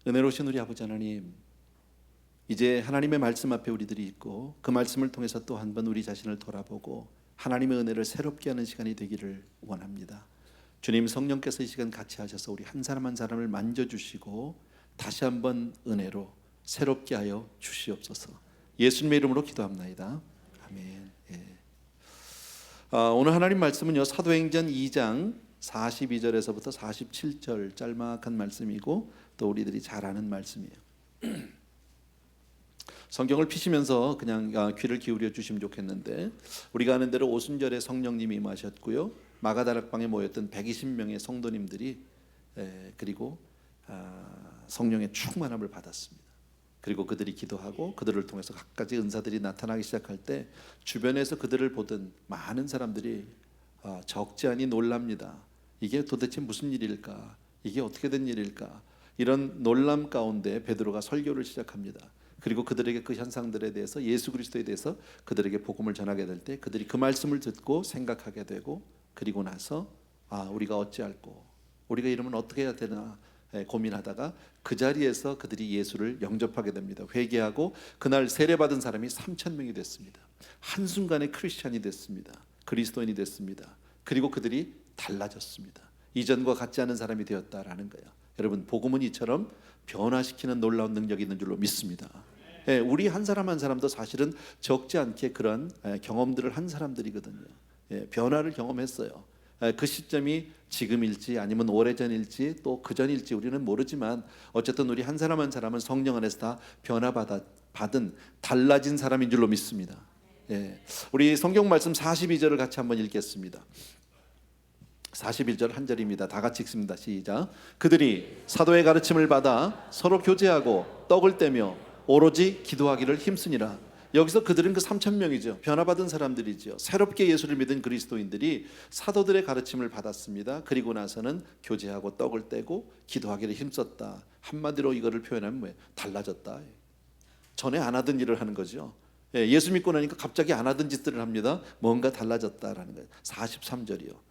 은혜로우신 우리 아버지 하나님, 이제 하나님의 말씀 앞에 우리들이 있고 그 말씀을 통해서 또 한 번 우리 자신을 돌아보고 하나님의 은혜를 새롭게 하는 시간이 되기를 원합니다. 주님, 성령께서 이 시간 같이 하셔서 우리 한 사람 한 사람을 만져주시고 다시 한번 은혜로 새롭게 하여 주시옵소서. 예수님의 이름으로 기도합나이다. 아멘. 오늘 하나님 말씀은요, 사도행전 2장 42절에서부터 47절 짤막한 말씀이고 또 우리들이 잘 아는 말씀이에요. 성경을 피시면서 그냥 귀를 기울여 주시면 좋겠는데, 우리가 아는 대로 오순절에 성령님이 임하셨고요, 마가다락방에 모였던 120명의 성도님들이 그리고 성령의 충만함을 받았습니다. 그리고 그들이 기도하고 그들을 통해서 각가지 은사들이 나타나기 시작할 때 주변에서 그들을 보던 많은 사람들이 적지 않이 놀랍니다. 이게 도대체 무슨 일일까? 이게 어떻게 된 일일까? 이런 놀람 가운데 베드로가 설교를 시작합니다. 그리고 그들에게 그 현상들에 대해서, 예수 그리스도에 대해서 그들에게 복음을 전하게 될 때 그들이 그 말씀을 듣고 생각하게 되고, 그리고 나서 우리가 어찌할꼬, 우리가 이러면 어떻게 해야 되나 고민하다가 그 자리에서 그들이 예수를 영접하게 됩니다. 회개하고 그날 세례받은 사람이 3,000명이 됐습니다. 한순간에 크리스찬이 됐습니다. 그리스도인이 됐습니다. 그리고 그들이 달라졌습니다. 이전과 같지 않은 사람이 되었다라는 거예요. 여러분, 복음은 이처럼 변화시키는 놀라운 능력이 있는 줄로 믿습니다. 우리 한 사람 한 사람도 사실은 적지 않게 그런 경험들을 한 사람들이거든요. 변화를 경험했어요. 그 시점이 지금일지 아니면 오래전일지 또 그전일지 우리는 모르지만 어쨌든 우리 한 사람 한 사람은 성령 안에서 다 변화받은 달라진 사람인 줄로 믿습니다. 우리 성경 말씀 42절을 같이 한번 읽겠습니다. 41절 한 절입니다. 다 같이 읽습니다. 시작. 그들이 사도의 가르침을 받아 서로 교제하고 떡을 떼며 오로지 기도하기를 힘쓰니라. 여기서 그들은 그 3,000명이죠. 변화받은 사람들이죠. 새롭게 예수를 믿은 그리스도인들이 사도들의 가르침을 받았습니다. 그리고 나서는 교제하고 떡을 떼고 기도하기를 힘썼다. 한마디로 이거를 표현하면 뭐예요? 달라졌다. 전에 안 하던 일을 하는 거죠. 예수 믿고 나니까 갑자기 안 하던 짓들을 합니다. 뭔가 달라졌다라는 거예요. 43절이요.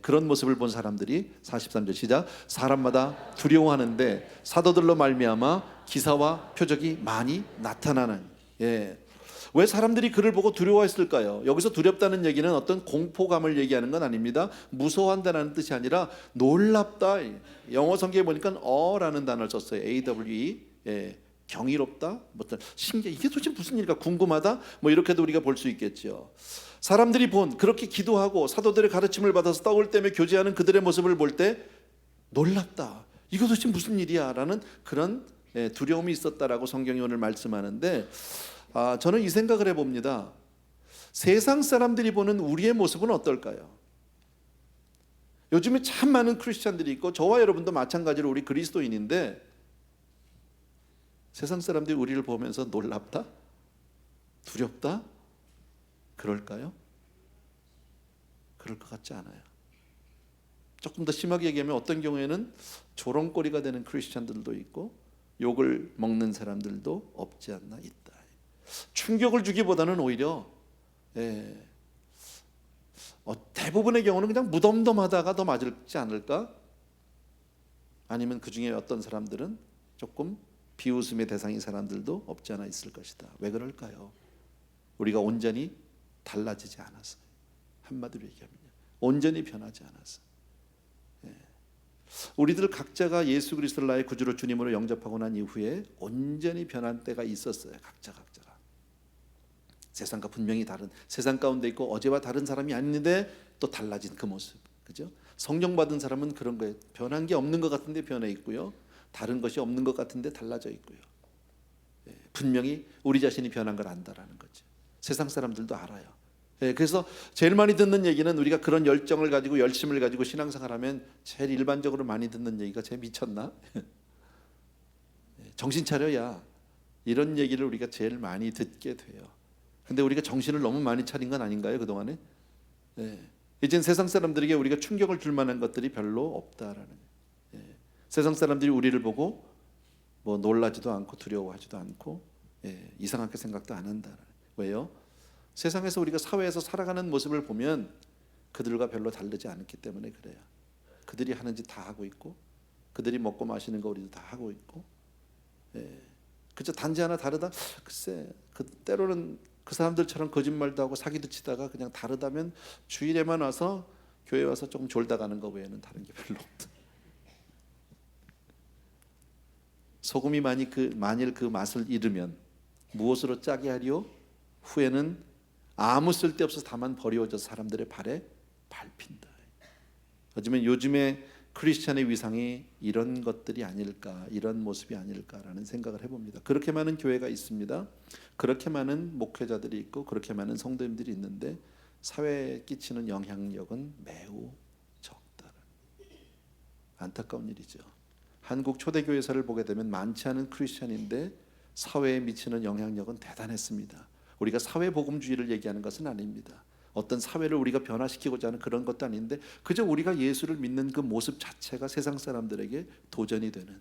그런 모습을 본 사람들이 43절 시작. 사람마다 두려워하는데 사도들로 말미암아 기사와 표적이 많이 나타나는. 왜 사람들이 그를 보고 두려워했을까요? 여기서 두렵다는 얘기는 어떤 공포감을 얘기하는 건 아닙니다. 무서워한다는 뜻이 아니라 놀랍다. 영어 성경에 보니까 어라는 단어를 썼어요. AWE. 경이롭다, 신기해, 이게 도대체 무슨 일일까, 궁금하다, 이렇게도 우리가 볼 수 있겠죠. 사람들이 본 그렇게 기도하고 사도들의 가르침을 받아서 떡을 떼며 교제하는 그들의 모습을 볼 때 놀랍다, 이거 도대체 무슨 일이야 라는 그런 두려움이 있었다라고 성경이 오늘 말씀하는데, 저는 이 생각을 해봅니다. 세상 사람들이 보는 우리의 모습은 어떨까요? 요즘에 참 많은 크리스찬들이 있고 저와 여러분도 마찬가지로 우리 그리스도인인데, 세상 사람들이 우리를 보면서 놀랍다? 두렵다? 그럴까요? 그럴 것 같지 않아요. 조금 더 심하게 얘기하면 어떤 경우에는 조롱거리가 되는 크리스찬들도 있고 욕을 먹는 사람들도 없지 않나 있다. 충격을 주기보다는 오히려 대부분의 경우는 그냥 무덤덤하다가 더 맞을지 않을까? 아니면 그 중에 어떤 사람들은 조금 비웃음의 대상인 사람들도 없지 않아 있을 것이다. 왜 그럴까요? 우리가 온전히 달라지지 않았어요. 한마디로 얘기하면 온전히 변하지 않았어요. 우리들 각자가 예수 그리스도를 나의 구주로 주님으로 영접하고 난 이후에 온전히 변한 때가 있었어요. 각자가 세상과 분명히 다른, 세상 가운데 있고 어제와 다른 사람이 아닌데 또 달라진 그 모습, 그죠? 성령 받은 사람은 그런 거예요. 변한 게 없는 것 같은데 변해 있고요, 다른 것이 없는 것 같은데 달라져 있고요. 분명히 우리 자신이 변한 걸 안다라는 거죠. 세상 사람들도 알아요. 그래서 제일 많이 듣는 얘기는, 우리가 그런 열정을 가지고 열심을 가지고 신앙생활 하면 제일 일반적으로 많이 듣는 얘기가 쟤 미쳤나? 정신 차려야, 이런 얘기를 우리가 제일 많이 듣게 돼요. 근데 우리가 정신을 너무 많이 차린 건 아닌가요, 그동안에? 이젠 세상 사람들에게 우리가 충격을 줄 만한 것들이 별로 없다라는 거예요. 세상 사람들이 우리를 보고 놀라지도 않고 두려워하지도 않고 이상하게 생각도 안 한다. 왜요? 세상에서 우리가 사회에서 살아가는 모습을 보면 그들과 별로 다르지 않기 때문에 그래요. 그들이 하는 짓 다 하고 있고, 그들이 먹고 마시는 거 우리도 다 하고 있고, 그저 단지 하나 다르다? 글쎄, 때로는 그 사람들처럼 거짓말도 하고 사기도 치다가 그냥 다르다면 주일에만 와서 교회 와서 조금 졸다 가는 거 외에는 다른 게 별로 없다. 소금이 만일 그 맛을 잃으면 무엇으로 짜게 하리요? 후에는 아무 쓸데없어서 다만 버려져서 사람들의 발에 밟힌다. 하지만 요즘에 크리스찬의 위상이 이런 것들이 아닐까, 이런 모습이 아닐까라는 생각을 해봅니다. 그렇게 많은 교회가 있습니다. 그렇게 많은 목회자들이 있고 그렇게 많은 성도님들이 있는데 사회에 끼치는 영향력은 매우 적다. 안타까운 일이죠. 한국 초대교회사를 보게 되면 많지 않은 크리스찬인데 사회에 미치는 영향력은 대단했습니다. 우리가 사회복음주의를 얘기하는 것은 아닙니다. 어떤 사회를 우리가 변화시키고자 하는 그런 것도 아닌데 그저 우리가 예수를 믿는 그 모습 자체가 세상 사람들에게 도전이 되는,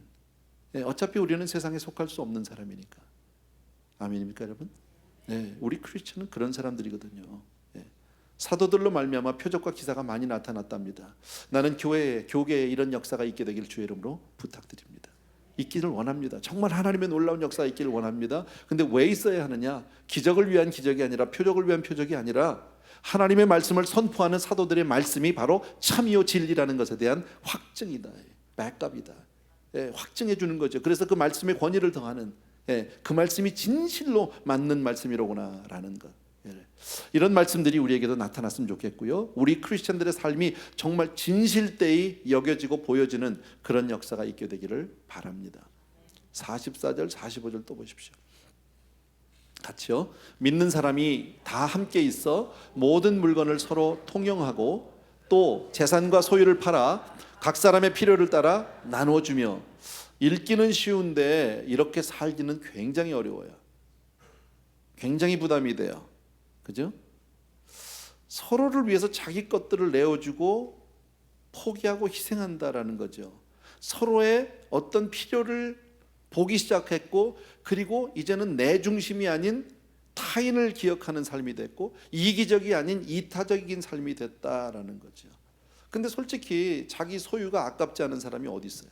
어차피 우리는 세상에 속할 수 없는 사람이니까. 아멘입니까 여러분? 우리 크리스천은 그런 사람들이거든요. 사도들로 말미암아 표적과 기사가 많이 나타났답니다. 나는 교계에 이런 역사가 있게 되길 주의 이름으로 부탁드립니다. 있기를 원합니다. 정말 하나님의 놀라운 역사가 있기를 원합니다. 근데 왜 있어야 하느냐? 기적을 위한 기적이 아니라 표적을 위한 표적이 아니라 하나님의 말씀을 선포하는 사도들의 말씀이 바로 참이요 진리라는 것에 대한 확증이다. 백업이다. 확증해 주는 거죠. 그래서 그 말씀의 권위를 더하는, 그 말씀이 진실로 맞는 말씀이로구나 라는 것. 이런 말씀들이 우리에게도 나타났으면 좋겠고요. 우리 크리스천들의 삶이 정말 진실되이 여겨지고 보여지는 그런 역사가 있게 되기를 바랍니다. 44절 45절 또 보십시오. 같이요. 믿는 사람이 다 함께 있어 모든 물건을 서로 통용하고 또 재산과 소유를 팔아 각 사람의 필요를 따라 나눠주며. 읽기는 쉬운데 이렇게 살기는 굉장히 어려워요. 굉장히 부담이 돼요. 그죠? 서로를 위해서 자기 것들을 내어주고 포기하고 희생한다라는 거죠. 서로의 어떤 필요를 보기 시작했고, 그리고 이제는 내 중심이 아닌 타인을 기억하는 삶이 됐고, 이기적이 아닌 이타적인 삶이 됐다라는 거죠. 근데 솔직히 자기 소유가 아깝지 않은 사람이 어디 있어요?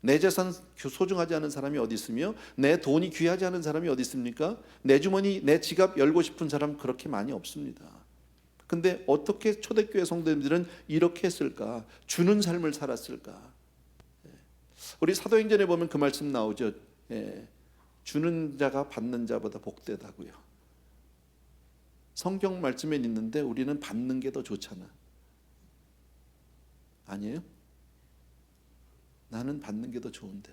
내 재산 소중하지 않은 사람이 어디 있으며 내 돈이 귀하지 않은 사람이 어디 있습니까? 내 주머니, 내 지갑 열고 싶은 사람 그렇게 많이 없습니다. 근데 어떻게 초대교회 성도님들은 이렇게 했을까? 주는 삶을 살았을까? 우리 사도행전에 보면 그 말씀 나오죠. 주는 자가 받는 자보다 복되다고요. 성경 말씀에 있는데 우리는 받는 게 더 좋잖아. 아니에요? 나는 받는 게 더 좋은데.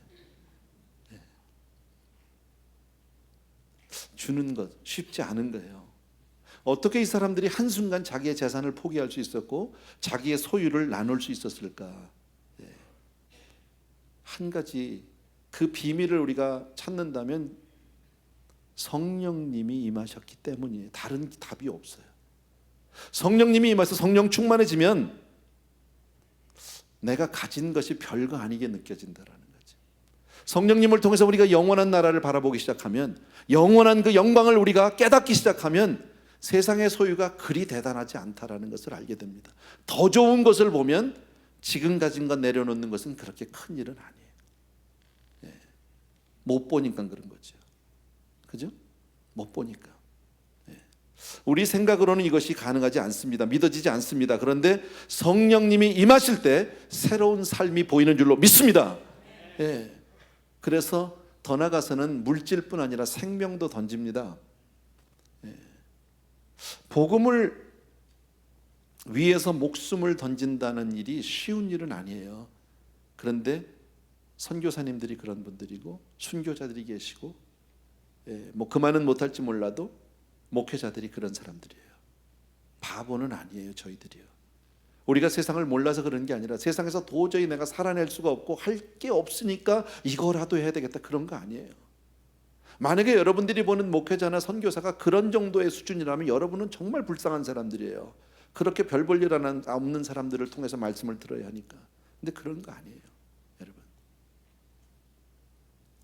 주는 것 쉽지 않은 거예요. 어떻게 이 사람들이 한순간 자기의 재산을 포기할 수 있었고 자기의 소유를 나눌 수 있었을까? 한 가지 그 비밀을 우리가 찾는다면 성령님이 임하셨기 때문이에요. 다른 답이 없어요. 성령님이 임해서 성령 충만해지면 내가 가진 것이 별거 아니게 느껴진다라는 거죠. 성령님을 통해서 우리가 영원한 나라를 바라보기 시작하면, 영원한 그 영광을 우리가 깨닫기 시작하면 세상의 소유가 그리 대단하지 않다라는 것을 알게 됩니다. 더 좋은 것을 보면 지금 가진 것 내려놓는 것은 그렇게 큰 일은 아니에요. 못 보니까 그런 거죠. 그죠? 못 보니까. 우리 생각으로는 이것이 가능하지 않습니다. 믿어지지 않습니다. 그런데 성령님이 임하실 때 새로운 삶이 보이는 줄로 믿습니다. 그래서 더 나아가서는 물질뿐 아니라 생명도 던집니다. 복음을 위해서 목숨을 던진다는 일이 쉬운 일은 아니에요. 그런데 선교사님들이 그런 분들이고 순교자들이 계시고, 뭐 그만은 못할지 몰라도 목회자들이 그런 사람들이에요. 바보는 아니에요. 저희들이요. 우리가 세상을 몰라서 그런 게 아니라 세상에서 도저히 내가 살아낼 수가 없고 할 게 없으니까 이거라도 해야 되겠다, 그런 거 아니에요. 만약에 여러분들이 보는 목회자나 선교사가 그런 정도의 수준이라면 여러분은 정말 불쌍한 사람들이에요. 그렇게 별 볼 일 없는 사람들을 통해서 말씀을 들어야 하니까. 근데 그런 거 아니에요, 여러분.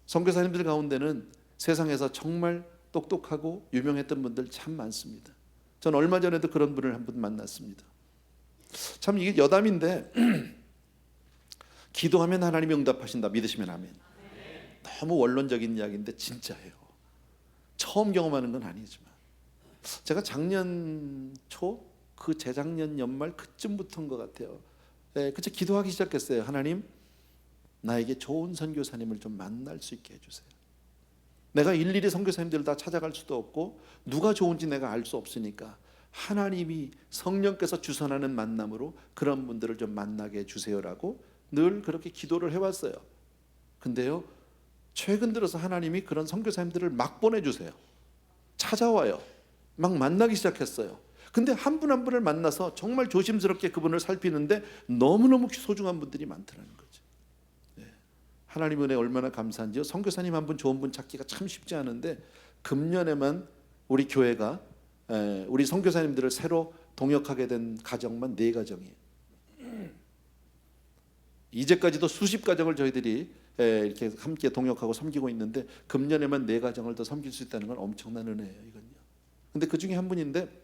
선교사님들 가운데는 세상에서 정말 똑똑하고 유명했던 분들 참 많습니다. 전 얼마 전에도 그런 분을 한 분 만났습니다. 참 이게 여담인데 기도하면 하나님이 응답하신다. 믿으시면 아멘. 너무 원론적인 이야기인데 진짜예요. 처음 경험하는 건 아니지만 제가 작년 초, 그 재작년 연말 그쯤부터인 것 같아요. 그때 기도하기 시작했어요. 하나님, 나에게 좋은 선교사님을 좀 만날 수 있게 해주세요. 내가 일일이 선교사님들을 다 찾아갈 수도 없고 누가 좋은지 내가 알 수 없으니까 하나님이 성령께서 주선하는 만남으로 그런 분들을 좀 만나게 해주세요라고 늘 그렇게 기도를 해왔어요. 근데요, 최근 들어서 하나님이 그런 선교사님들을 막 보내주세요. 찾아와요. 막 만나기 시작했어요. 근데 한 분 한 분을 만나서 정말 조심스럽게 그분을 살피는데 너무너무 소중한 분들이 많더라는 거죠. 하나님 은혜 얼마나 감사한지요. 선교사님 한 분 좋은 분 찾기가 참 쉽지 않은데 금년에만 우리 교회가 우리 선교사님들을 새로 동역하게 된 가정만 4가정이에요. 이제까지도 수십 가정을 저희들이 이렇게 함께 동역하고 섬기고 있는데 금년에만 4가정을 더 섬길 수 있다는 건 엄청난 은혜예요, 이건요. 근데 그 중에 한 분인데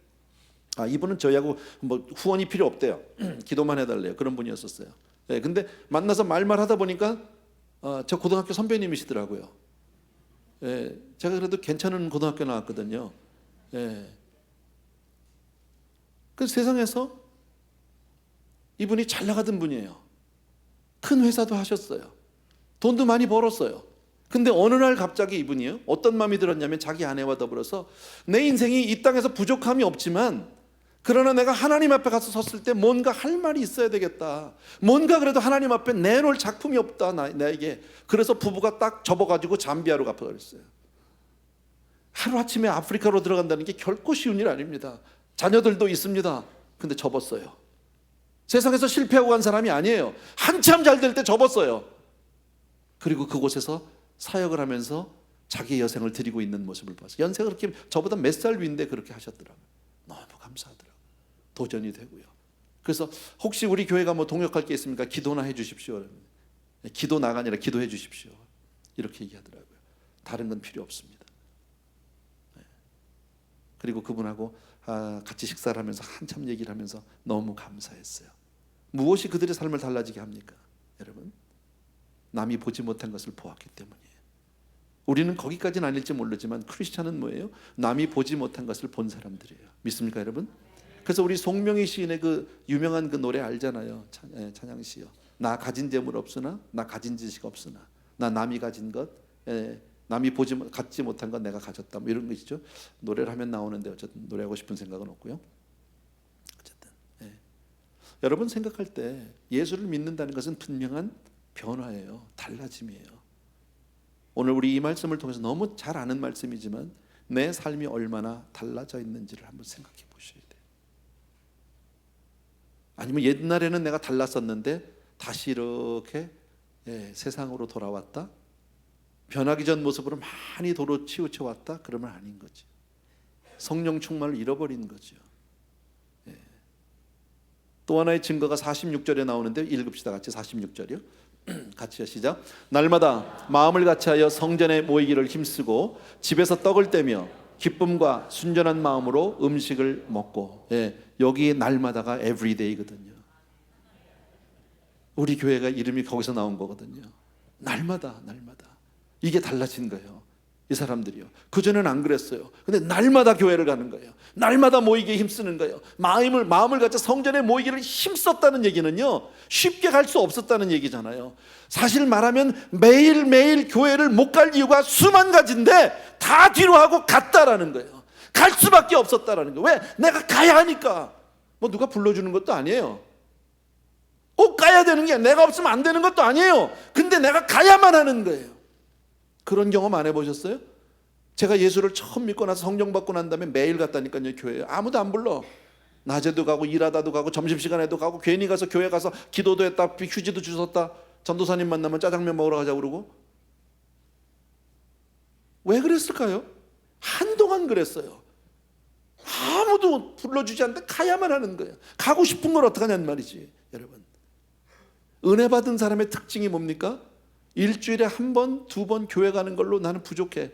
이분은 저희하고 뭐 후원이 필요 없대요. 기도만 해달래요. 그런 분이었었어요. 근데 만나서 말만 하다 보니까 저 고등학교 선배님이시더라고요. 제가 그래도 괜찮은 고등학교 나왔거든요. 그 세상에서 이분이 잘 나가던 분이에요. 큰 회사도 하셨어요. 돈도 많이 벌었어요. 근데 어느 날 갑자기 이분이요, 어떤 마음이 들었냐면 자기 아내와 더불어서 내 인생이 이 땅에서 부족함이 없지만 그러나 내가 하나님 앞에 가서 섰을 때 뭔가 할 말이 있어야 되겠다. 뭔가 그래도 하나님 앞에 내놓을 작품이 없다, 나에게. 그래서 부부가 딱 접어가지고 잠비아로 갚아버렸어요. 하루아침에 아프리카로 들어간다는 게 결코 쉬운 일 아닙니다. 자녀들도 있습니다. 근데 접었어요. 세상에서 실패하고 간 사람이 아니에요. 한참 잘 될 때 접었어요. 그리고 그곳에서 사역을 하면서 자기의 여생을 드리고 있는 모습을 봤어요. 연세가 그렇게 저보다 몇 살 위인데 그렇게 하셨더라고요. 너무 감사하더라고요. 도전이 되고요. 그래서 혹시 우리 교회가 뭐 동역할 게 있습니까? 기도나 해 주십시오. 기도나가 아니라 기도해 주십시오. 이렇게 얘기하더라고요. 다른 건 필요 없습니다. 그리고 그분하고 같이 식사를 하면서 한참 얘기를 하면서 너무 감사했어요. 무엇이 그들의 삶을 달라지게 합니까? 여러분, 남이 보지 못한 것을 보았기 때문이에요. 우리는 거기까지는 아닐지 모르지만 크리스찬은 뭐예요? 남이 보지 못한 것을 본 사람들이에요. 믿습니까, 여러분? 그래서 우리 송명희 시인의 그 유명한 그 노래 알잖아요. 찬양시요. 나 가진 재물 없으나, 나 가진 지식 없으나, 나 남이 가진 것, 남이 갖지 못한 건 내가 가졌다, 뭐 이런 것이죠. 노래를 하면 나오는데 어쨌든 노래하고 싶은 생각은 없고요. 어쨌든 여러분 생각할 때 예수를 믿는다는 것은 분명한 변화예요. 달라짐이에요. 오늘 우리 이 말씀을 통해서 너무 잘 아는 말씀이지만 내 삶이 얼마나 달라져 있는지를 한번 생각해 보셔야 돼요. 아니면 옛날에는 내가 달랐었는데 다시 이렇게 세상으로 돌아왔다, 변하기 전 모습으로 많이 도로 치우쳐 왔다, 그러면 아닌 거죠. 성령 충만을 잃어버린 거죠. 또 하나의 증거가 46절에 나오는데 읽읍시다. 같이 46절이요. 같이요, 시작. 날마다 마음을 같이하여 성전에 모이기를 힘쓰고 집에서 떡을 떼며 기쁨과 순전한 마음으로 음식을 먹고. 여기 날마다가 everyday거든요. 우리 교회가 이름이 거기서 나온 거거든요. 날마다. 이게 달라진 거예요. 이 사람들이요. 그전에는 안 그랬어요. 근데 날마다 교회를 가는 거예요. 날마다 모이기에 힘쓰는 거예요. 마음을 갖자 성전에 모이기를 힘썼다는 얘기는요, 쉽게 갈 수 없었다는 얘기잖아요. 사실 말하면 매일매일 교회를 못 갈 이유가 수만 가지인데 다 뒤로 하고 갔다라는 거예요. 갈 수밖에 없었다라는 거예요. 왜? 내가 가야 하니까. 뭐 누가 불러주는 것도 아니에요. 꼭 가야 되는 게, 내가 없으면 안 되는 것도 아니에요. 근데 내가 가야만 하는 거예요. 그런 경험 안 해보셨어요? 제가 예수를 처음 믿고 나서 성령 받고 난 다음에 매일 갔다니까요, 교회에. 아무도 안 불러. 낮에도 가고 일하다도 가고 점심시간에도 가고, 괜히 가서 교회 가서 기도도 했다, 휴지도 주웠다, 전도사님 만나면 짜장면 먹으러 가자고 그러고. 왜 그랬을까요? 한동안 그랬어요. 아무도 불러주지 않는데 가야만 하는 거예요. 가고 싶은 걸 어떡하냐는 말이지. 여러분, 은혜 받은 사람의 특징이 뭡니까? 일주일에 한 번, 2번 교회 가는 걸로 나는 부족해.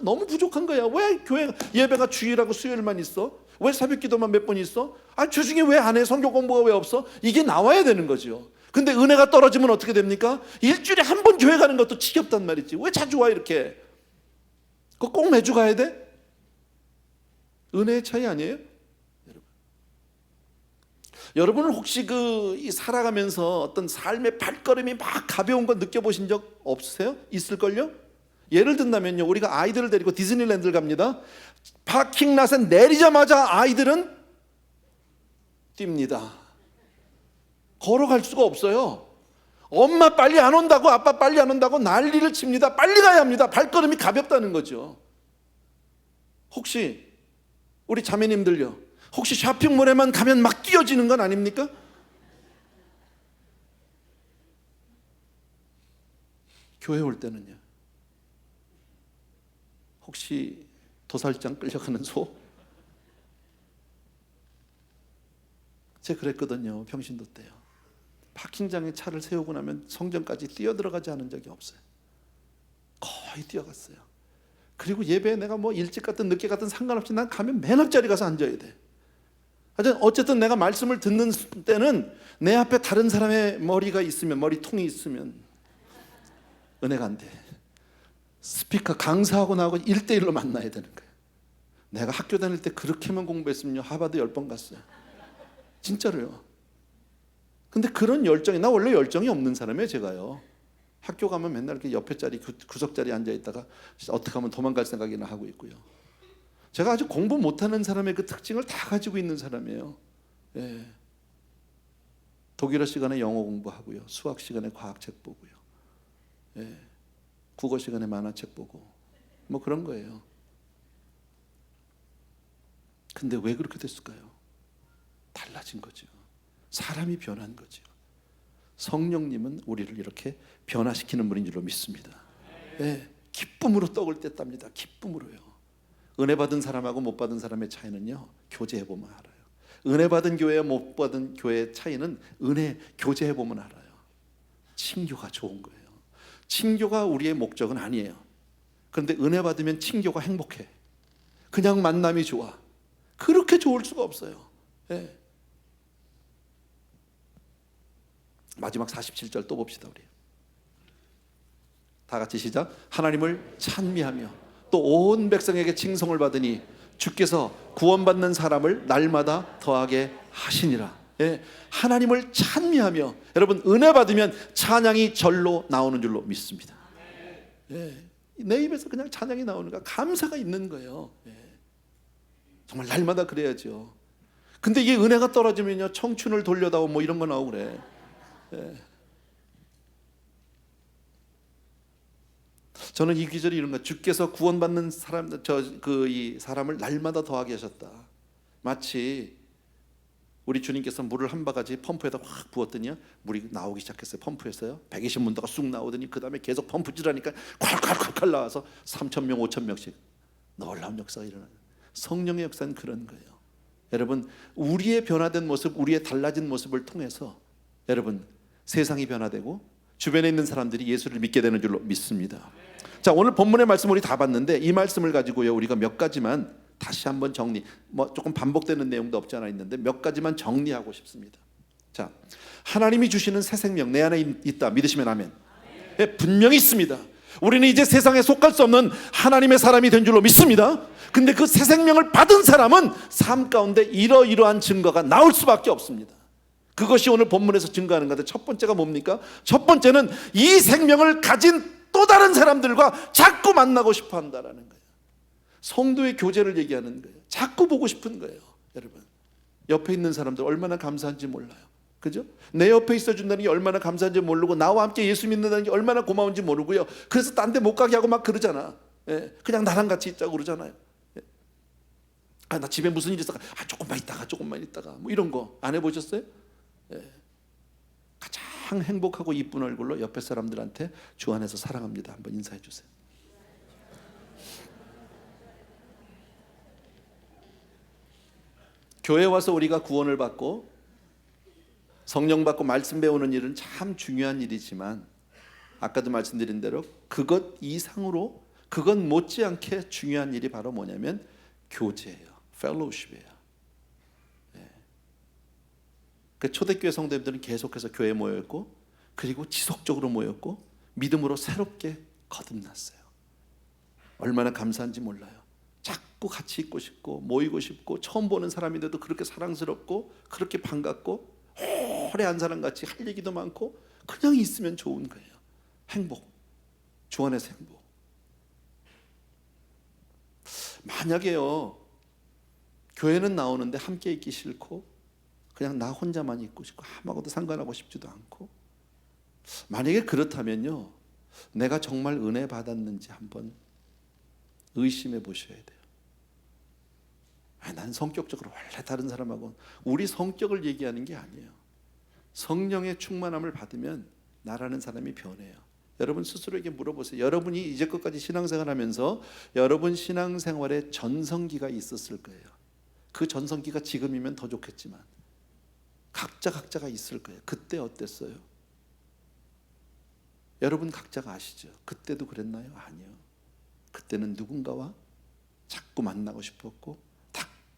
너무 부족한 거야. 왜 교회 예배가 주일하고 수요일만 있어? 왜 새벽 기도만 몇 번 있어? 저 중에 왜 안 해? 성경 공부가 왜 없어? 이게 나와야 되는 거죠. 근데 은혜가 떨어지면 어떻게 됩니까? 일주일에 한 번 교회 가는 것도 지겹단 말이지. 왜 자주 와 이렇게? 그거 꼭 매주 가야 돼? 은혜의 차이 아니에요? 여러분은 혹시 이 살아가면서 어떤 삶의 발걸음이 막 가벼운 거 느껴보신 적 없으세요? 있을걸요? 예를 든다면요, 우리가 아이들을 데리고 디즈니랜드를 갑니다. 파킹랏에 내리자마자 아이들은 뜁니다. 걸어갈 수가 없어요. 엄마 빨리 안 온다고, 아빠 빨리 안 온다고 난리를 칩니다. 빨리 가야 합니다. 발걸음이 가볍다는 거죠. 혹시 우리 자매님들요, 혹시 쇼핑몰에만 가면 막 뛰어지는 건 아닙니까? 교회 올 때는요, 혹시 도살장 끌려가는 소? 제가 그랬거든요. 평신도 때요. 파킹장에 차를 세우고 나면 성전까지 뛰어들어가지 않은 적이 없어요. 거의 뛰어갔어요. 그리고 예배에 내가 뭐 일찍 갔든 늦게 갔든 상관없이 난 가면 맨 앞자리 가서 앉아야 돼. 어쨌든 내가 말씀을 듣는 때는 내 앞에 다른 사람의 머리가 있으면, 머리통이 있으면 은혜가 안 돼. 스피커 강사하고 나하고 1대1로 만나야 되는 거예요. 내가 학교 다닐 때 그렇게만 공부했으면 하버드 10번 갔어요. 진짜로요. 근데 그런 열정이, 나 원래 열정이 없는 사람이에요. 제가요, 학교 가면 맨날 이렇게 옆에 자리, 구석 자리에 앉아 있다가 어떻게 하면 도망갈 생각이나 하고 있고요. 제가 아주 공부 못하는 사람의 그 특징을 다 가지고 있는 사람이에요. 예. 독일어 시간에 영어 공부하고요, 수학 시간에 과학책 보고요, 예. 국어 시간에 만화책 보고 뭐 그런 거예요. 근데 왜 그렇게 됐을까요? 달라진 거죠. 사람이 변한 거죠. 성령님은 우리를 이렇게 변화시키는 분인 줄로 믿습니다. 예. 기쁨으로 떡을 뗐답니다. 기쁨으로요. 은혜 받은 사람하고 못 받은 사람의 차이는요, 교제해 보면 알아요. 은혜 받은 교회와 못 받은 교회의 차이는 교제해 보면 알아요. 친교가 좋은 거예요. 친교가 우리의 목적은 아니에요. 그런데 은혜 받으면 친교가 행복해. 그냥 만남이 좋아. 그렇게 좋을 수가 없어요. 예. 마지막 47절 또 봅시다. 우리 다 같이 시작. 하나님을 찬미하며 또 온 백성에게 칭송을 받으니 주께서 구원받는 사람을 날마다 더하게 하시니라. 예, 하나님을 찬미하며, 여러분 은혜 받으면 찬양이 절로 나오는 줄로 믿습니다. 예, 내 입에서 그냥 찬양이 나오는가, 감사가 있는 거예요. 예, 정말 날마다 그래야죠. 근데 이게 은혜가 떨어지면요, 청춘을 돌려다오 뭐 이런 거 나오고 그래. 예. 저는 이 기절이 이런 거, 주께서 구원받는 사람, 이 사람을 날마다 더하게 하셨다. 마치 우리 주님께서 물을 한 바가지 펌프에다 확 부었더니 물이 나오기 시작했어요. 펌프에서요. 120문도가 쑥 나오더니 그 다음에 계속 펌프질하니까 콸콸콸콸 나와서 3,000명, 5,000명씩 놀라운 역사가 일어나요. 성령의 역사는 그런 거예요. 여러분, 우리의 변화된 모습, 우리의 달라진 모습을 통해서 여러분 세상이 변화되고 주변에 있는 사람들이 예수를 믿게 되는 줄로 믿습니다. 자, 오늘 본문의 말씀 우리 다 봤는데 이 말씀을 가지고요, 우리가 몇 가지만 다시 한번 정리, 뭐 조금 반복되는 내용도 없지 않아 있는데 몇 가지만 정리하고 싶습니다. 자, 하나님이 주시는 새 생명 내 안에 있다 믿으시면 아멘. 네, 분명히 있습니다. 우리는 이제 세상에 속할 수 없는 하나님의 사람이 된 줄로 믿습니다. 근데 그 새 생명을 받은 사람은 삶 가운데 이러이러한 증거가 나올 수밖에 없습니다. 그것이 오늘 본문에서 증거하는 건데, 첫 번째가 뭡니까? 첫 번째는 이 생명을 가진 또 다른 사람들과 자꾸 만나고 싶어 한다라는 거예요. 성도의 교제를 얘기하는 거예요. 자꾸 보고 싶은 거예요. 여러분, 옆에 있는 사람들 얼마나 감사한지 몰라요. 그죠? 내 옆에 있어준다는 게 얼마나 감사한지 모르고, 나와 함께 예수 믿는다는 게 얼마나 고마운지 모르고요. 그래서 딴 데 못 가게 하고 막 그러잖아. 예, 그냥 나랑 같이 있자고 그러잖아요. 예. 아, 나 집에 무슨 일 있어? 아, 조금만 있다가 뭐 이런 거 안 해보셨어요? 예. 가장 행복하고 이쁜 얼굴로 옆에 사람들한테 주 안에서 사랑합니다 한번 인사해 주세요. 교회 와서 우리가 구원을 받고 성령 받고 말씀 배우는 일은 참 중요한 일이지만, 아까도 말씀드린 대로 그것 이상으로, 그것 못지않게 중요한 일이 바로 뭐냐면 교제예요. 펠로우십이에요. 그 초대교회 성도님들은 계속해서 교회에 모였고, 그리고 지속적으로 모였고, 믿음으로 새롭게 거듭났어요. 얼마나 감사한지 몰라요. 자꾸 같이 있고 싶고 모이고 싶고, 처음 보는 사람인데도 그렇게 사랑스럽고 그렇게 반갑고 오래 한 사람같이 할 얘기도 많고, 그냥 있으면 좋은 거예요. 행복, 주 안에서 행복. 만약에요, 교회는 나오는데 함께 있기 싫고 그냥 나 혼자만 있고 싶고 아무것도 상관하고 싶지도 않고, 만약에 그렇다면요, 내가 정말 은혜 받았는지 한번 의심해 보셔야 돼요. 난 성격적으로 원래 다른 사람하고, 우리 성격을 얘기하는 게 아니에요. 성령의 충만함을 받으면 나라는 사람이 변해요. 여러분 스스로에게 물어보세요. 여러분이 이제껏까지 신앙생활하면서 여러분 신앙생활에 전성기가 있었을 거예요. 그 전성기가 지금이면 더 좋겠지만 각자가 있을 거예요. 그때 어땠어요? 여러분 각자가 아시죠? 그때도 그랬나요? 아니요. 그때는 누군가와 자꾸 만나고 싶었고,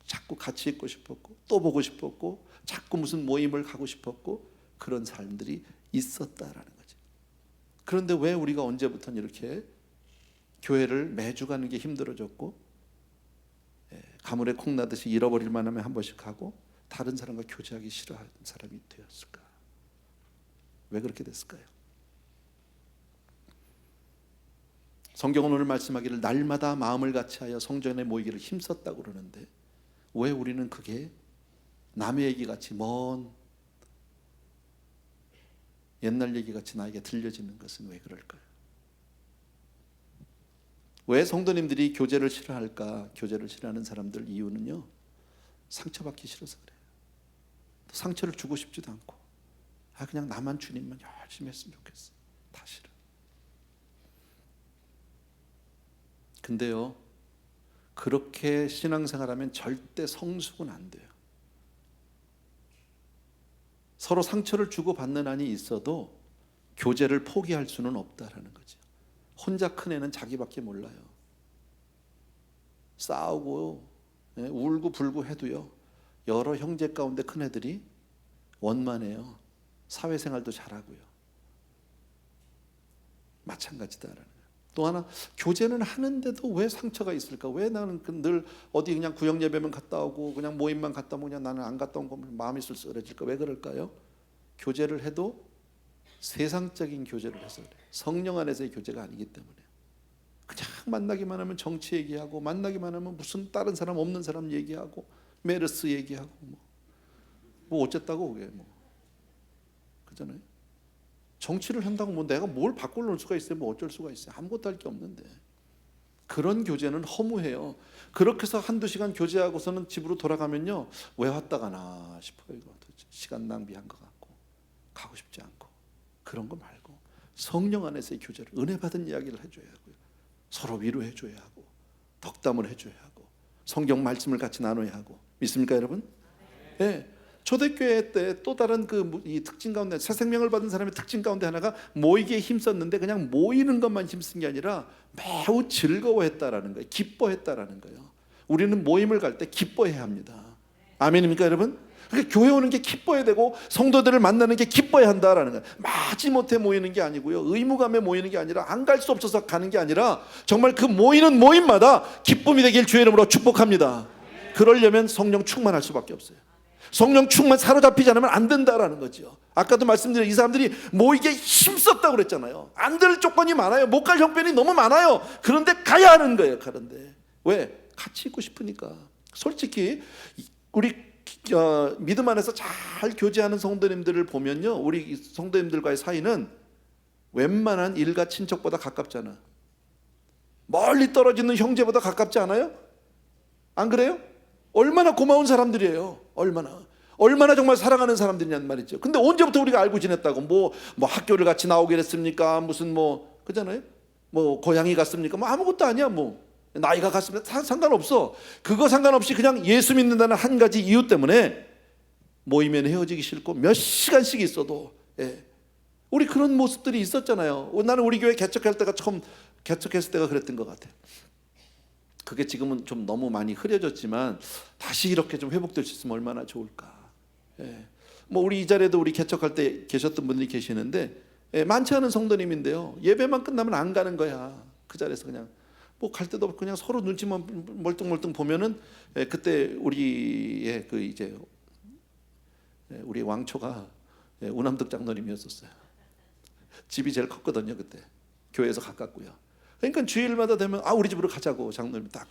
자꾸 같이 있고 싶었고, 또 보고 싶었고, 자꾸 무슨 모임을 가고 싶었고, 그런 사람들이 있었다라는 거죠. 그런데 왜 우리가 언제부터 이렇게 교회를 매주 가는 게 힘들어졌고, 가물에 콩 나듯이 잃어버릴 만하면 한 번씩 가고 다른 사람과 교제하기 싫어하는 사람이 되었을까? 왜 그렇게 됐을까요? 성경은 오늘 말씀하기를 날마다 마음을 같이하여 성전에 모이기를 힘썼다고 그러는데, 왜 우리는 그게 남의 얘기같이 먼 옛날 얘기같이 나에게 들려지는 것은 왜 그럴까요? 왜 성도님들이 교제를 싫어할까? 교제를 싫어하는 사람들 이유는요, 상처받기 싫어서 그래요. 상처를 주고 싶지도 않고, 그냥 나만 주님만 열심히 했으면 좋겠어. 다 싫어. 근데요, 그렇게 신앙생활하면 절대 성숙은 안 돼요. 서로 상처를 주고받는 한이 있어도 교제를 포기할 수는 없다라는 거죠. 혼자 큰 애는 자기밖에 몰라요. 싸우고 울고 불고 해도요, 여러 형제 가운데 큰 애들이 원만해요. 사회생활도 잘하고요. 마찬가지다라는 거예요. 또 하나, 교제는 하는데도 왜 상처가 있을까? 왜 나는 늘 어디 그냥 구역 예배만 갔다 오고 그냥 모임만 갔다 오고 그냥 나는 안 갔다 온 거면 마음이 쓸쓸해질까? 왜 그럴까요? 교제를 해도 세상적인 교제를 해서 그래요. 성령 안에서의 교제가 아니기 때문에. 그냥 만나기만 하면 정치 얘기하고, 만나기만 하면 무슨 다른 사람 없는 사람 얘기하고, 메르스 얘기하고, 뭐 어쨌다고 그게 뭐 그잖아요. 정치를 한다고 뭐 내가 뭘 바꿀 수가 있어요? 뭐 어쩔 수가 있어요? 아무것도 할 게 없는데. 그런 교제는 허무해요. 그렇게 해서 한두 시간 교제하고서는 집으로 돌아가면요, 왜 왔다 가나 싶어요. 이거 시간 낭비한 것 같고 가고 싶지 않고. 그런 거 말고 성령 안에서의 교제를, 은혜 받은 이야기를 해줘야 하고요, 서로 위로해 줘야 하고, 덕담을 해줘야 하고, 성경 말씀을 같이 나눠야 하고. 믿습니까 여러분? 네. 초대교회 때 또 다른 이 특징 가운데, 새 생명을 받은 사람의 특징 가운데 하나가 모이기에 힘썼는데 그냥 모이는 것만 힘쓴 게 아니라 매우 즐거워했다라는 거예요. 기뻐했다라는 거예요. 우리는 모임을 갈 때 기뻐해야 합니다. 아멘입니까 여러분? 그러니까 교회 오는 게 기뻐야 되고, 성도들을 만나는 게 기뻐야 한다라는 거예요. 마지못해 모이는 게 아니고요, 의무감에 모이는 게 아니라, 안 갈 수 없어서 가는 게 아니라, 정말 그 모이는 모임마다 기쁨이 되길 주의 이름으로 축복합니다. 그러려면 성령 충만할 수밖에 없어요. 성령 충만 사로잡히지 않으면 안 된다라는 거죠. 아까도 말씀드린 이 사람들이 모이기에 힘썼다고 그랬잖아요. 안 될 조건이 많아요. 못 갈 형편이 너무 많아요. 그런데 가야 하는 거예요. 그런데 왜? 같이 있고 싶으니까. 솔직히 우리 믿음 안에서 잘 교제하는 성도님들을 보면요, 우리 성도님들과의 사이는 웬만한 일가 친척보다 가깝잖아. 멀리 떨어지는 형제보다 가깝지 않아요? 안 그래요? 얼마나 고마운 사람들이에요. 얼마나 정말 사랑하는 사람들이냔 말이죠. 근데 언제부터 우리가 알고 지냈다고? 뭐 학교를 같이 나오게 됐습니까? 무슨 그잖아요. 뭐 고향이 갔습니까? 뭐 아무것도 아니야. 뭐 나이가 갔습니다. 상관없어. 그거 상관없이 그냥 예수 믿는다는 한 가지 이유 때문에 모이면 헤어지기 싫고 몇 시간씩 있어도, 우리 그런 모습들이 있었잖아요. 나는 우리 교회 개척할 때가, 처음 개척했을 때가 그랬던 것 같아요. 그게 지금은 좀 너무 많이 흐려졌지만 다시 이렇게 좀 회복될 수 있으면 얼마나 좋을까. 뭐 우리 이 자리에도 우리 개척할 때 계셨던 분들이 계시는데 많지 않은 성도님인데요. 예배만 끝나면 안 가는 거야. 그 자리에서 그냥 뭐 갈 데도 없고 그냥 서로 눈치만 멀뚱멀뚱 보면은 그때 우리의 그 이제 우리 왕초가 우남득 장로님이었었어요. 집이 제일 컸거든요 그때. 교회에서 가깝고요. 그러니까 주일마다 되면 우리 집으로 가자고 장로님 딱.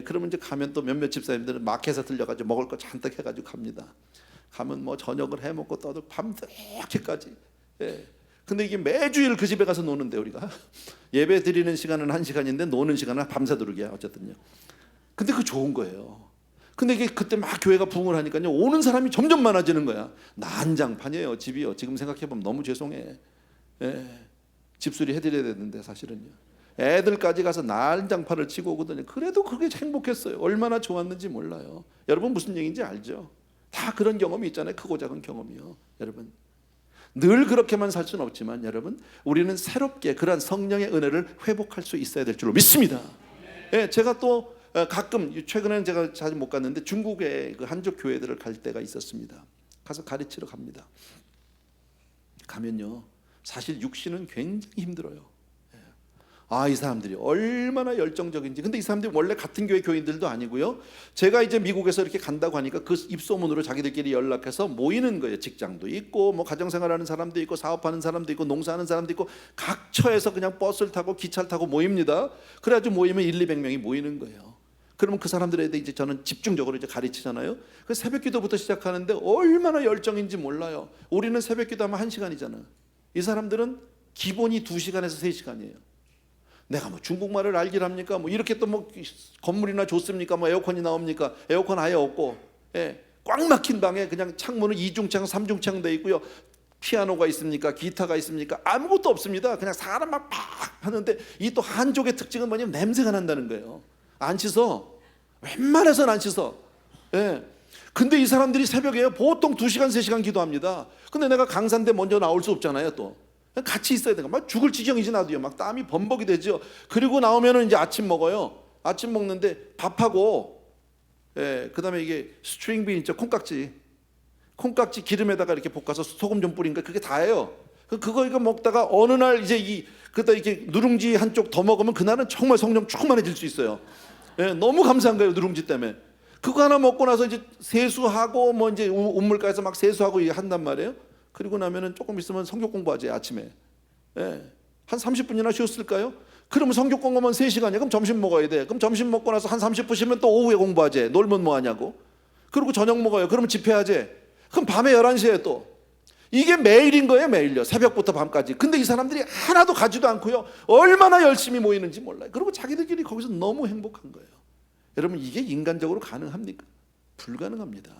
그러면 이제 가면 또 몇몇 집사님들은 마켓에 들려가지고 먹을 거 잔뜩 해가지고 갑니다. 가면 뭐 저녁을 해 먹고 떠들 밤새까지. 근데 이게 매주일 그 집에 가서 노는데 우리가 예배 드리는 시간은 1시간인데 노는 시간은 밤새도록이야 어쨌든요. 근데 그거 좋은 거예요. 근데 이게 그때 막 교회가 부흥을 하니까요 오는 사람이 점점 많아지는 거야. 난장판이에요 집이요. 지금 생각해보면 너무 죄송해. 집수리 해드려야 되는데 사실은요. 애들까지 가서 난장판을 치고 오거든요. 그래도 그게 행복했어요. 얼마나 좋았는지 몰라요. 여러분 무슨 얘기인지 알죠? 다 그런 경험이 있잖아요. 크고 작은 경험이요. 여러분 늘 그렇게만 살 수는 없지만 여러분 우리는 새롭게 그러한 성령의 은혜를 회복할 수 있어야 될 줄로 믿습니다. 제가 또 가끔 최근에는 제가 자주 못 갔는데 중국의 그 한족 교회들을 갈 때가 있었습니다. 가서 가르치러 갑니다. 가면요 사실 육신은 굉장히 힘들어요. 이 사람들이 얼마나 열정적인지. 근데 이 사람들이 원래 같은 교회 교인들도 아니고요. 제가 이제 미국에서 이렇게 간다고 하니까 그 입소문으로 자기들끼리 연락해서 모이는 거예요. 직장도 있고 뭐 가정생활하는 사람도 있고 사업하는 사람도 있고 농사하는 사람도 있고 각 처에서 그냥 버스를 타고 기차를 타고 모입니다. 그래가지고 모이면 100~200명이 모이는 거예요. 그러면 그 사람들에 대해 이제 저는 집중적으로 이제 가르치잖아요. 그 새벽기도부터 시작하는데 얼마나 열정인지 몰라요. 우리는 새벽기도하면 1시간이잖아. 이 사람들은 기본이 2시간에서 3시간이에요. 내가 뭐 중국말을 알길 합니까? 뭐 이렇게 또 뭐 건물이나 좋습니까? 뭐 에어컨이 나옵니까? 에어컨 아예 없고, 꽉 막힌 방에 그냥 창문은 2중창, 3중창 돼 있고요. 피아노가 있습니까? 기타가 있습니까? 아무것도 없습니다. 그냥 사람 막 하는데 이 또 한족의 특징은 뭐냐면 냄새가 난다는 거예요. 안 씻어. 웬만해서는 안 씻어. 근데 이 사람들이 새벽에 보통 2시간, 3시간 기도합니다. 근데 내가 강사인데 먼저 나올 수 없잖아요, 또. 같이 있어야 돼요. 막 죽을 지경이지 나도요. 막 땀이 범벅이 되죠. 그리고 나오면은 이제 아침 먹어요. 아침 먹는데 밥하고, 그다음에 이게 스트링빈 있죠, 콩깍지 기름에다가 이렇게 볶아서 소금 좀 뿌린 거 그게 다예요. 그거 이거 먹다가 어느 날 이제 그다 이렇게 누룽지 한쪽 더 먹으면 그날은 정말 성령 충만해질 수 있어요. 너무 감사한 거예요, 누룽지 때문에. 그거 하나 먹고 나서 이제 세수하고 뭐 이제 우물가에서 막 세수하고 한단 말이에요. 그리고 나면은 조금 있으면 성경 공부하지 아침에. 한 30분이나 쉬었을까요? 그러면 성경 공부하면 3시간이야. 그럼 점심 먹어야 돼. 그럼 점심 먹고 나서 한 30분 쉬면 또 오후에 공부하지. 놀면 뭐 하냐고. 그리고 저녁 먹어요. 그러면 집회하지. 그럼 밤에 11시에 또. 이게 매일인 거예요, 매일요. 새벽부터 밤까지. 근데 이 사람들이 하나도 가지도 않고요. 얼마나 열심히 모이는지 몰라요. 그리고 자기들끼리 거기서 너무 행복한 거예요. 여러분 이게 인간적으로 가능합니까? 불가능합니다.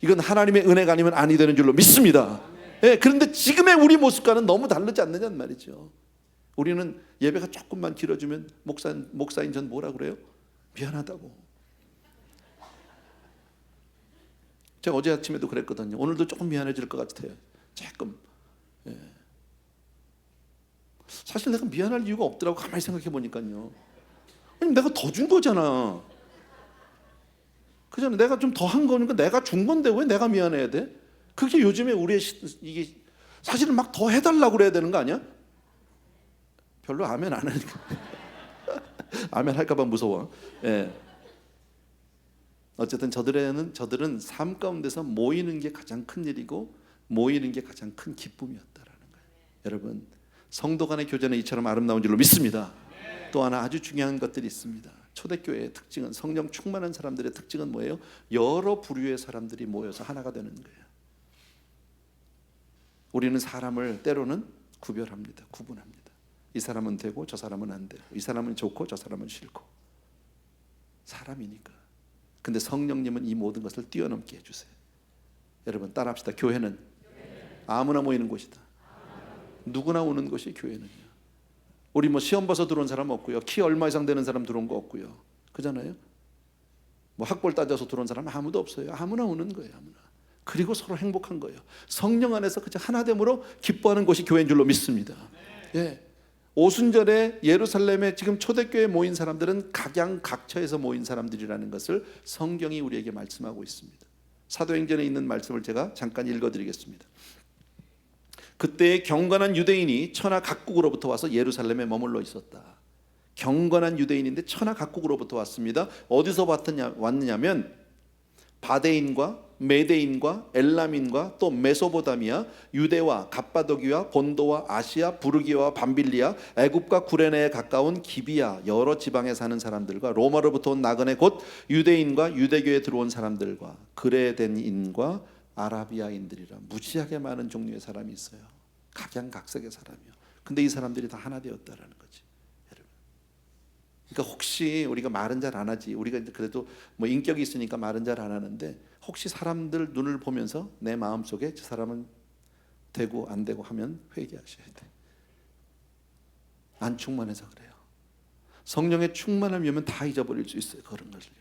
이건 하나님의 은혜가 아니면 아니 되는 줄로 믿습니다. 그런데 지금의 우리 모습과는 너무 다르지 않느냐는 말이죠. 우리는 예배가 조금만 길어지면 목사인 전 뭐라 그래요? 미안하다고. 제가 어제 아침에도 그랬거든요. 오늘도 조금 미안해질 것 같아요. 조금. 사실 내가 미안할 이유가 없더라고. 가만히 생각해 보니까요. 아니 내가 더 준 거잖아. 그잖아. 내가 좀 더 한 거니까 내가 준 건데 왜 내가 미안해야 돼? 그게 요즘에 우리의 이게 사실은 막 더 해달라고 그래야 되는 거 아니야? 별로 아멘 안 하니까. 아멘 할까봐 무서워. 어쨌든 저들은 삶 가운데서 모이는 게 가장 큰 일이고 모이는 게 가장 큰 기쁨이었다라는 거예요. 여러분 성도 간의 교제는 이처럼 아름다운 줄로 믿습니다. 또 하나 아주 중요한 것들이 있습니다. 초대교회의 특징은 성령 충만한 사람들의 특징은 뭐예요? 여러 부류의 사람들이 모여서 하나가 되는 거예요. 우리는 사람을 때로는 구별합니다. 구분합니다. 이 사람은 되고 저 사람은 안 되고 이 사람은 좋고 저 사람은 싫고 사람이니까. 근데 성령님은 이 모든 것을 뛰어넘게 해주세요. 여러분 따라합시다. 교회는 아무나 모이는 곳이다. 누구나 오는 곳이 교회는요. 우리 뭐 시험 봐서 들어온 사람 없고요. 키 얼마 이상 되는 사람 들어온 거 없고요. 그잖아요. 뭐 학벌 따져서 들어온 사람 아무도 없어요. 아무나 오는 거예요. 아무나. 그리고 서로 행복한 거예요. 성령 안에서 그저 하나됨으로 기뻐하는 곳이 교회인 줄로 믿습니다. 오순절에 예루살렘에 지금 초대교회에 모인 사람들은 각양각처에서 모인 사람들이라는 것을 성경이 우리에게 말씀하고 있습니다. 사도행전에 있는 말씀을 제가 잠깐 읽어드리겠습니다. 그때 경건한 유대인이 천하 각국으로부터 와서 예루살렘에 머물러 있었다. 경건한 유대인인데 천하 각국으로부터 왔습니다. 어디서 왔느냐면 바데인과 메데인과 엘람인과 또 메소포타미아, 유대와 갑바도기와 본도와 아시아, 부르기아와 밤빌리아, 애굽과 구레네에 가까운 기비아 여러 지방에 사는 사람들과 로마로부터 온 나그네 곧 유대인과 유대교에 들어온 사람들과 그레덴인과 아라비아인들이라 무지하게 많은 종류의 사람이 있어요. 각양각색의 사람이요. 근데 이 사람들이 다 하나 되었다라는 거지. 그러니까 혹시 우리가 말은 잘 안 하지, 우리가 그래도 뭐 인격이 있으니까 말은 잘 안 하는데 혹시 사람들 눈을 보면서 내 마음속에 저 사람은 되고 안 되고 하면 회개하셔야 돼. 안 충만해서 그래요. 성령의 충만함이 오면 다 잊어버릴 수 있어요. 그런 것을요.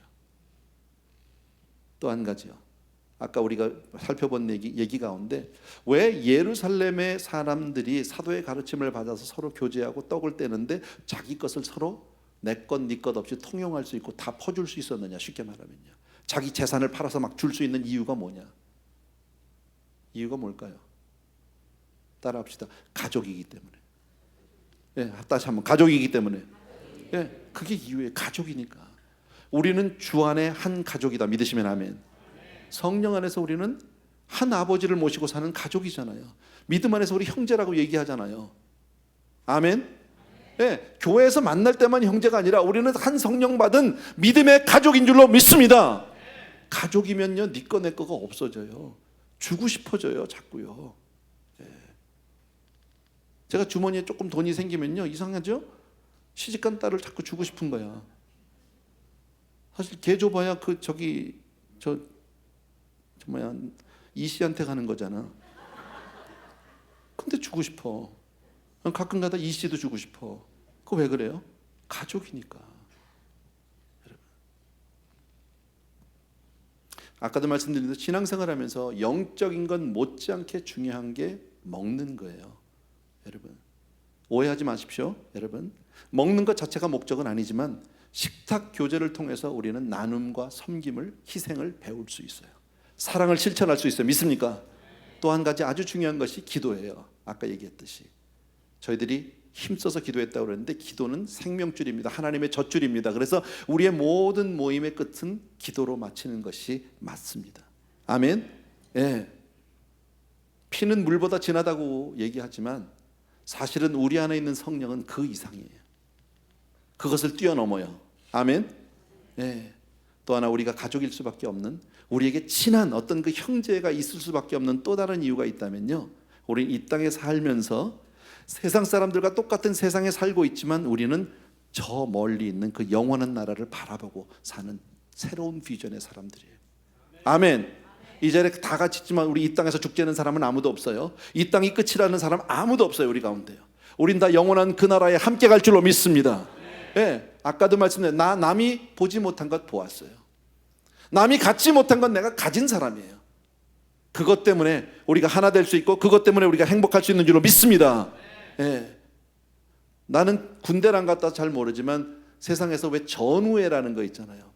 또 한 가지요. 아까 우리가 살펴본 얘기 가운데 왜 예루살렘의 사람들이 사도의 가르침을 받아서 서로 교제하고 떡을 떼는데 자기 것을 서로 내 것 네 것 없이 통용할 수 있고 다 퍼줄 수 있었느냐? 쉽게 말하면요. 자기 재산을 팔아서 막 줄 수 있는 이유가 뭐냐? 이유가 뭘까요? 따라합시다. 가족이기 때문에. 예, 다시 한번 가족이기 때문에. 예, 그게 이유예요. 가족이니까. 우리는 주 안에 한 가족이다. 믿으시면 아멘. 성령 안에서 우리는 한 아버지를 모시고 사는 가족이잖아요. 믿음 안에서 우리 형제라고 얘기하잖아요. 아멘. 예, 교회에서 만날 때만 형제가 아니라 우리는 한 성령 받은 믿음의 가족인 줄로 믿습니다. 가족이면요, 네 거 내 거가 없어져요. 주고 싶어져요, 자꾸요. 예. 제가 주머니에 조금 돈이 생기면요, 이상하죠? 시집간 딸을 자꾸 주고 싶은 거야. 사실 걔 줘봐야 이 씨한테 가는 거잖아. 근데 주고 싶어. 가끔가다 이 씨도 주고 싶어. 그거 왜 그래요? 가족이니까. 여러분, 아까도 말씀드린 대로 신앙생활하면서 영적인 건 못지않게 중요한 게 먹는 거예요. 여러분, 오해하지 마십시오. 여러분, 먹는 것 자체가 목적은 아니지만 식탁 교제를 통해서 우리는 나눔과 섬김을, 희생을 배울 수 있어요. 사랑을 실천할 수 있어요. 믿습니까? 또 한 가지 아주 중요한 것이 기도예요. 아까 얘기했듯이 저희들이 힘써서 기도했다고 그랬는데 기도는 생명줄입니다. 하나님의 젖줄입니다. 그래서 우리의 모든 모임의 끝은 기도로 마치는 것이 맞습니다. 아멘. 예. 피는 물보다 진하다고 얘기하지만 사실은 우리 안에 있는 성령은 그 이상이에요. 그것을 뛰어넘어요. 아멘. 예. 또 하나 우리가 가족일 수밖에 없는, 우리에게 친한 어떤 그 형제가 있을 수밖에 없는 또 다른 이유가 있다면요, 우리는 이 땅에 살면서 세상 사람들과 똑같은 세상에 살고 있지만 우리는 저 멀리 있는 그 영원한 나라를 바라보고 사는 새로운 비전의 사람들이에요. 아멘. 이 자리에 다 같이 있지만 우리 이 땅에서 죽지 않는 사람은 아무도 없어요. 이 땅이 끝이라는 사람 아무도 없어요. 우리 가운데요. 우린 다 영원한 그 나라에 함께 갈 줄로 믿습니다. 예, 아까도 말씀드렸는데 남이 보지 못한 것 보았어요. 남이 갖지 못한 건 내가 가진 사람이에요. 그것 때문에 우리가 하나 될 수 있고 그것 때문에 우리가 행복할 수 있는 줄로 믿습니다. 예. 나는 군대를 안 갔다 잘 모르지만 세상에서 왜 전우회라는 거 있잖아요.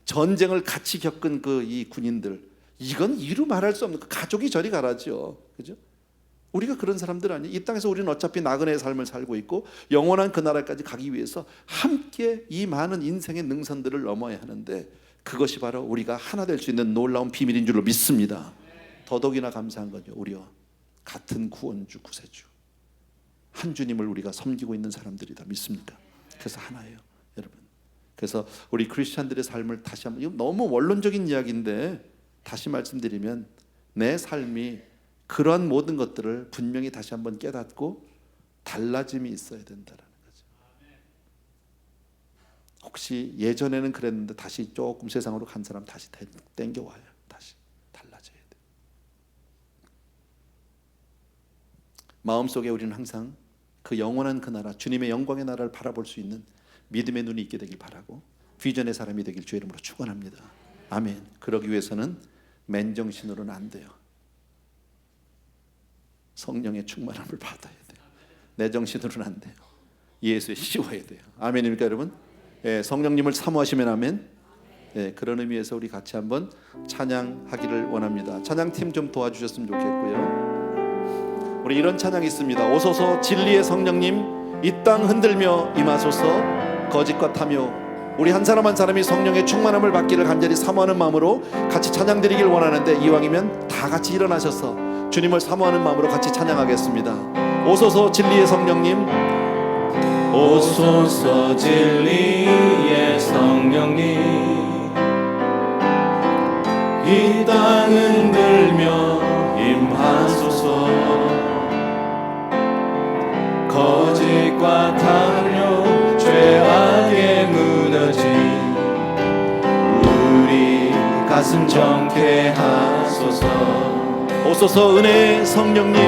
전쟁을 같이 겪은 그 이 군인들, 이건 이루 말할 수 없는, 그 가족이 저리 가라죠. 그죠? 우리가 그런 사람들 아니에요. 이 땅에서 우리는 어차피 나그네의 삶을 살고 있고 영원한 그 나라까지 가기 위해서 함께 이 많은 인생의 능선들을 넘어야 하는데 그것이 바로 우리가 하나 될 수 있는 놀라운 비밀인 줄로 믿습니다. 더더욱이나 감사한 거죠. 우리와 같은 구원주, 구세주, 한 주님을 우리가 섬기고 있는 사람들이다. 믿습니까? 그래서 하나예요, 여러분. 그래서 우리 크리스찬들의 삶을 다시 한번, 이거 너무 원론적인 이야기인데 다시 말씀드리면 내 삶이 그러한 모든 것들을 분명히 다시 한번 깨닫고 달라짐이 있어야 된다는 거죠. 혹시 예전에는 그랬는데 다시 조금 세상으로 간 사람 다시 땡겨와요. 다시 달라져야 돼요. 마음속에 우리는 항상 그 영원한 그 나라, 주님의 영광의 나라를 바라볼 수 있는 믿음의 눈이 있게 되길 바라고 비전의 사람이 되길 주의 이름으로 축원합니다. 아멘. 그러기 위해서는 맨정신으로는 안 돼요. 성령의 충만함을 받아야 돼요. 내 정신으로는 안 돼요. 예수에 씌워야 돼요. 아멘입니까 여러분? 예, 성령님을 사모하시면 아멘. 그런 의미에서 우리 같이 한번 찬양하기를 원합니다. 찬양팀 좀 도와주셨으면 좋겠고요. 우리 이런 찬양이 있습니다. 오소서 진리의 성령님, 이 땅 흔들며 임하소서. 거짓과 탐욕, 우리 한 사람 한 사람이 성령의 충만함을 받기를 간절히 사모하는 마음으로 같이 찬양 드리길 원하는데, 이왕이면 다 같이 일어나셔서 주님을 사모하는 마음으로 같이 찬양하겠습니다. 오소서 진리의 성령님, 오소서 진리의 성령님, 이 땅 흔들며 임하소서. 거짓과 탐욕, 죄악에 무너진 우리 가슴 정케 하소서. 오소서 은혜의 성령님,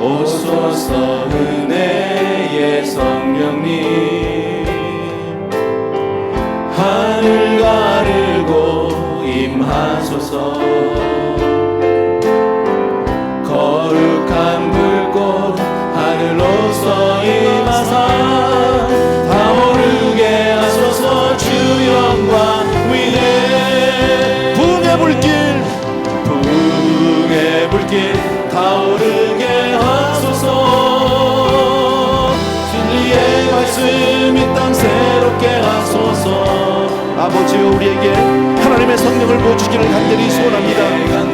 오소서 은혜의 성령님, 하늘 가르고 임하소서. 거룩한 불꽃 하늘로서 임하사 타오르게 하소서. 주 영광 위에 부흥의 불길, 부흥의 불길 타오르게 하소서. 진리의 말씀 이 땅 새롭게 하소서. 아버지여, 우리에게 하나님의 성령을 부어주기를 간절히 소원합니다.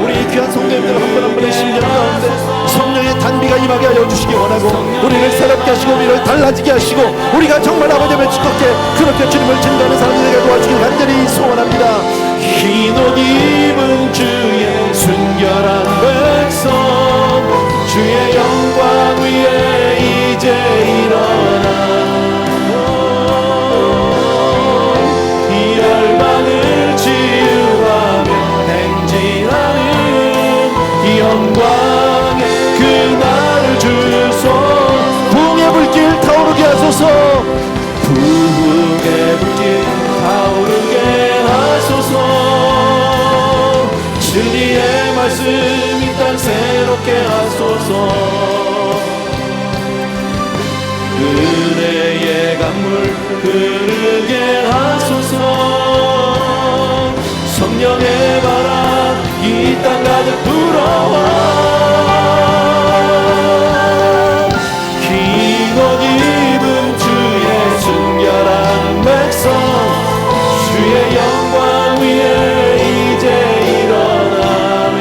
우리 귀한 성도님들 한 분 한 분의 심령 가운데 성령의 단비가 임하게 하여 주시기 원하고, 우리를 새롭게 하시고 우리를 달라지게 하시고, 우리가 정말 아버지의 즐겁게 그렇게 주님을 증거하는 사람들에게 도와주기를 간절히 소원합니다. 흰 옷 입은 주의 순결한 백성, 주의 영광 위에 이제 일어나 이 열방을 치유하며 행진하는 이 영광의 그날을 주소. 부흥의 불길 타오르게 하소서. 부흥의 불길 타오르게 하소서. 진리의 말씀 이 땅 새롭게 하소서. 은혜의 강물 흐르게 하소서. 성령의 바람 이 땅 가득 불어와 흰 옷 입은 주의 순결한 백성, 주의 영광 위에 이제 일어나네.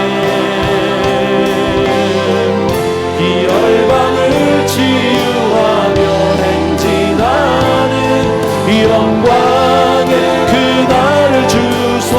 이 열방을 치유하며 행진하는 이 영광의 그날을 주소.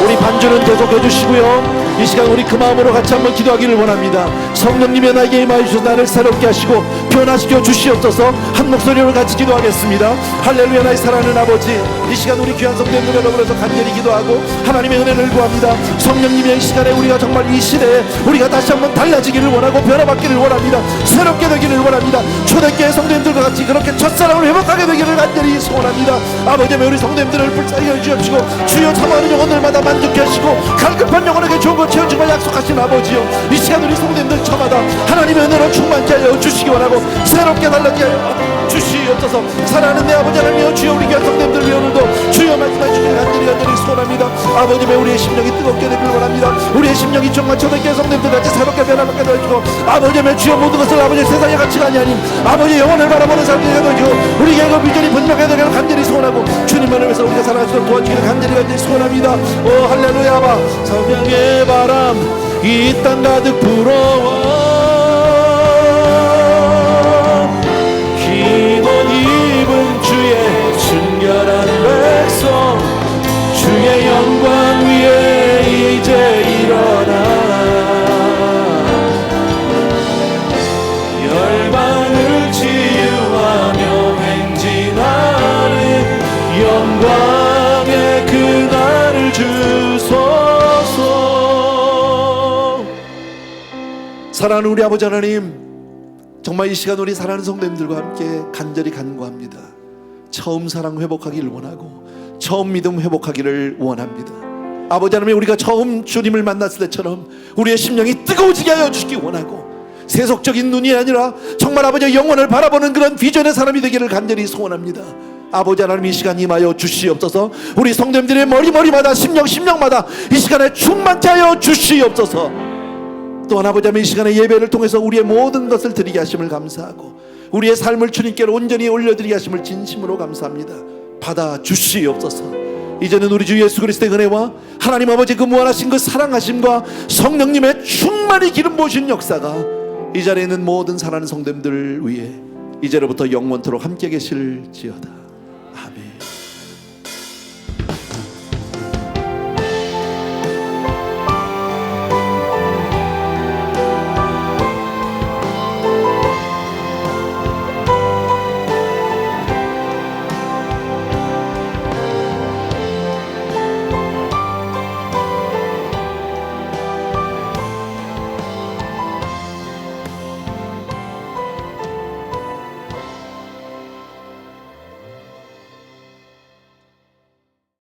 우리 반주는 계속해 주시고요. 이 시간 우리 그 마음으로 같이 한번 기도하기를 원합니다. 성령님의 나에게 임하여 주셔서 나를 새롭게 하시고 변화시켜 주시옵소서. 한 목소리로 같이 기도하겠습니다. 할렐루야. 나의 사랑하는 아버지, 이 시간 우리 귀한 성도님들 여러분에서 간절히 기도하고 하나님의 은혜를 구합니다. 성령님의 이 시간에 우리가 정말 이 시대에 우리가 다시 한번 달라지기를 원하고 변화받기를 원합니다. 새롭게 되기를 원합니다. 초대교회 성도님들과 같이 그렇게 첫사랑을 회복하게 되기를 간절히 소원합니다. 아버지, 우리 성도님들을 불쌍히 여주시옵시고 주여 사모하는 영혼들마다 만족해 하시고 갈급한 영혼에게 좋은 것 채워주고 약속하신 아버지요, 이 시간 우리 성도님들 저마다 하나님의 은혜로 충만케 하여 주시기 원하고 새롭게 달라지게 하여 주시옵소서. 사랑하는 내 아버지 하나님이여, 주여 우리 귀한 성도님들 위해 오늘도 주여 말씀해 주시길 간절히 소원합니다. 아버지의 우리의 심령이 뜨겁게 되길 원합니다. 우리의 심령이 정말 초대교회 성도님들 같이 새롭게 변화받게 되어주고, 아버지의 주여 모든 것을 아버지의 세상의 가치가 아닌 아버지의 영혼을 바라보는 사람들이 되어주고, 우리에게 그 비전이 분명하게 되기를 간절히 소원하고, 주님만을 위해서 우리가 살아가시도록 도와주기를 간절히 소원합니다. 오 할렐루야. 성령의 바람 이 땅 가득 불어와 흰 옷 입은 주의 순결한 백성, 주의 영광 위에 이제 일어나 열방을 치유하며 행진하는 영광의 그날을 주소서. 사랑하는 우리 아버지 하나님, 정말 이 시간 우리 사랑하는 성도님들과 함께 간절히 간구합니다. 처음 사랑 회복하기를 원하고 처음 믿음 회복하기를 원합니다. 아버지 하나님, 우리가 처음 주님을 만났을 때처럼 우리의 심령이 뜨거워지게 하여 주시기 원하고, 세속적인 눈이 아니라 정말 아버지의 영혼을 바라보는 그런 비전의 사람이 되기를 간절히 소원합니다. 아버지 하나님, 이 시간 임하여 주시옵소서. 우리 성도님들의 머리마다 심령마다 이 시간에 충만케 하여 주시옵소서. 또한 아버지 하나님, 이 시간에 예배를 통해서 우리의 모든 것을 드리게 하심을 감사하고 우리의 삶을 주님께로 온전히 올려드리게 하심을 진심으로 감사합니다. 받아 주시옵소서. 이제는 우리 주 예수 그리스도의 은혜와 하나님 아버지 그 무한하신 그 사랑하심과 성령님의 충만히 기름 부으신 역사가 이 자리에 있는 모든 사랑하는 성도님들 위해 이제로부터 영원토록 함께 계실지어다.